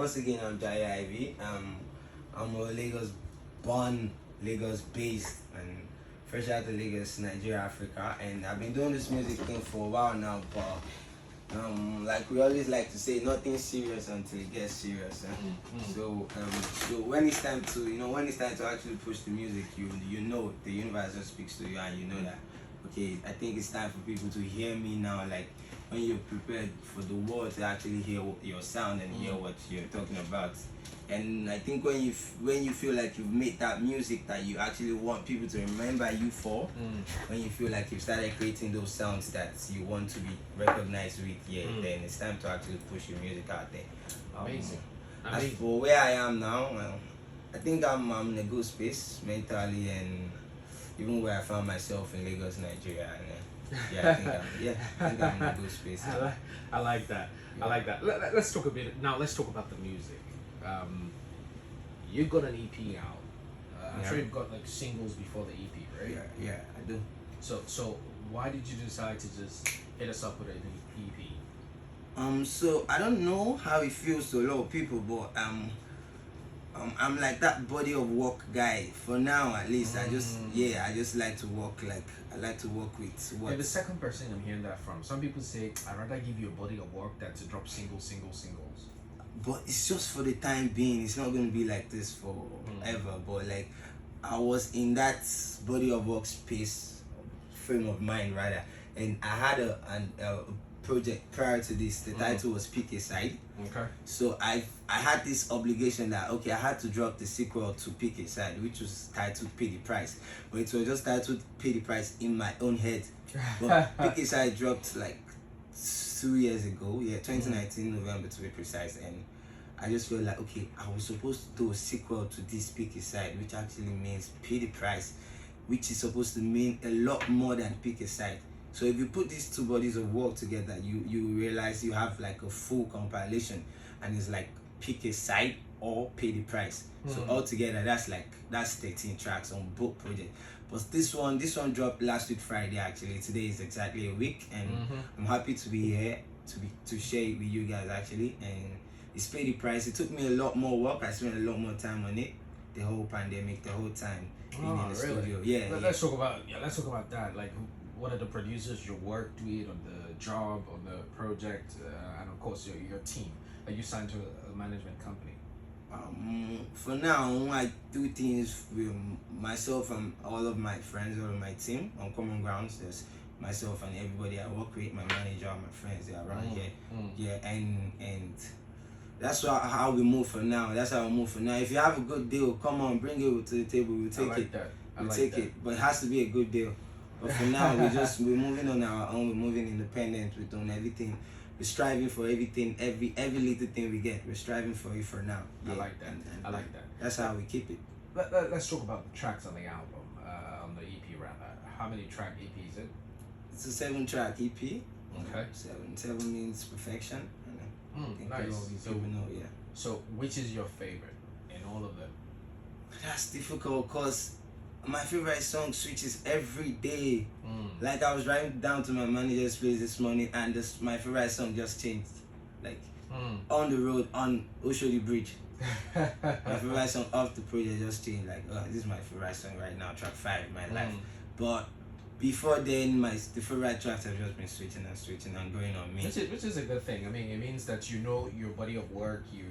once again, I'm Jaye IV. I'm a Lagos born, Lagos based, and fresh out of Lagos, Nigeria, Africa. And I've been doing this music thing for a while now, but like we always like to say, nothing serious until it gets serious. So when it's time to, when it's time to actually push the music, you know the universe just speaks to you, and you know that, okay, I think it's time for people to hear me now. Like when you're prepared for the world to actually hear your sound and hear what you're talking about. And I think when you feel like you've made that music that you actually want people to remember you for, when you feel like you've started creating those sounds that you want to be recognized with, then it's time to actually push your music out there. Amazing. As for where I am now, I think I'm in a good space mentally, and even where I found myself in Lagos, Nigeria. I think I'm in a good space. I like that. Yeah. I like that. Let's talk a bit now. Let's talk about the music. You got an EP out. I'm sure you've got like singles before the EP, right? Yeah, I do. So why did you decide to just hit us up with an EP? So I don't know how it feels to a lot of people, but I'm like that body of work guy for now, at least. I just like to work, I like to work with what. You're the second person I'm hearing that from. Some people say I'd rather give you a body of work than to drop singles. But it's just for the time being. It's not going to be like this forever. But like, I was in that body of work space, frame of mind rather, and I had a project prior to this. The title was Pick a Side. Okay. So I had this obligation that, okay, I had to drop the sequel to Pick a Side, which was titled Pay the Price. But it was just titled Pay the Price in my own head. But Pick a Side dropped like 2 years ago, 2019 November to be precise, and I just feel like, okay, I was supposed to do a sequel to this Pick a Side, which actually means Pay the Price, which is supposed to mean a lot more than Pick a Side. So if you put these two bodies of work together, you realize you have like a full compilation, and it's like Pick a Side or Pay the Price. So altogether, that's 13 tracks on both projects. But this one dropped last week Friday. Actually, today is exactly a week, and I'm happy to be here to share it with you guys actually. And it's Pay the Price. It took me a lot more work. I spent a lot more time on it. The whole pandemic, the whole time being in the studio. Let's talk about that. Like, what are the producers you worked with on the job, on the project, and of course your team? Are you signed to a management company? For now, I do things with myself and all of my friends, all of my team on common grounds. There's myself and everybody I work with, my manager, my friends, they're around here. And that's how we move for now. That's how we move for now. If you have a good deal, come on, bring it to the table. We'll take it. We'll take it. But it has to be a good deal. But for now, we're moving on our own. We're moving independent. We're doing everything. We're striving for everything, every little thing we get. We're striving for it for now. I like that. I like that. That's how we keep it. Let's talk about the tracks on the album, on the EP rather. How many track EP is it? It's a 7-track EP. Okay. Seven means perfection. Nice. So which is your favorite in all of them? That's difficult because my favorite song switches every day. Like I was driving down to my manager's place this morning, and my favorite song just changed. Like on the road on Oshodi Bridge. My favorite song off the project just changed. Like, oh, this is my favorite song right now, track 5 in my life. But before then, the favorite tracks have just been switching and going on me. Which is a good thing. I mean, it means that you know your body of work. You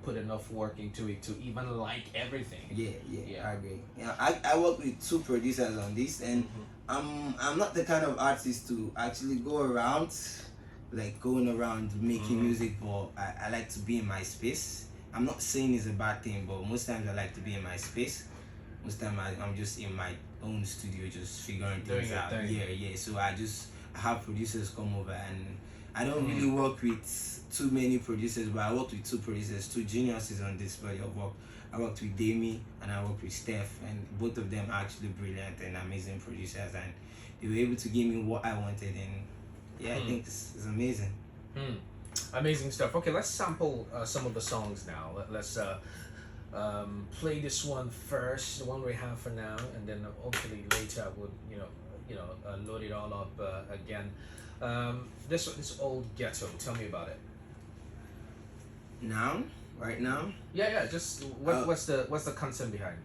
put enough work into it to even like everything. Yeah. I agree. I work with 2 producers on this, and I'm not the kind of artist to actually go around, like going around making music, but I like to be in my space. I'm not saying it's a bad thing, but most times I like to be in my space. Most time I'm just in my own studio, just figuring things out. So I have producers come over, and I don't really work with too many producers, but I worked with 2 producers, 2 geniuses on this body of work. I worked with Demi and I worked with Steph, and both of them are actually brilliant and amazing producers, and they were able to give me what I wanted, and I think it's amazing. Amazing stuff. Okay, let's sample some of the songs now. Let's play this one first, the one we have for now, and then hopefully later I would load it all up again. This Old Ghetto, tell me about it. Now, Right now? Yeah. Just what's the concept behind?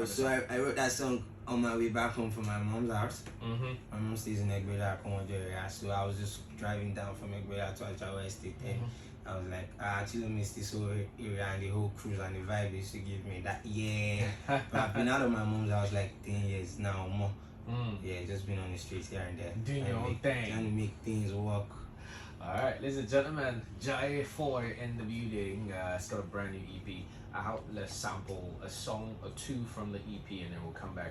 So I wrote that song on my way back home from my mom's house. Mm-hmm. My mom stays in Egbeda, area, so I was just driving down from Egbeda to Ajawa Estate, and I was like, I actually miss this whole area and the whole cruise and the vibe they used to give me. That but I've been out of my mom's house like 10 years now or more. Yeah, just been on the streets here and there. Doing your own thing. Trying to make things work. Alright, ladies and gentlemen, Jaye IV in the building. It's got a brand new EP out. Let's sample a song or two from the EP and then we'll come back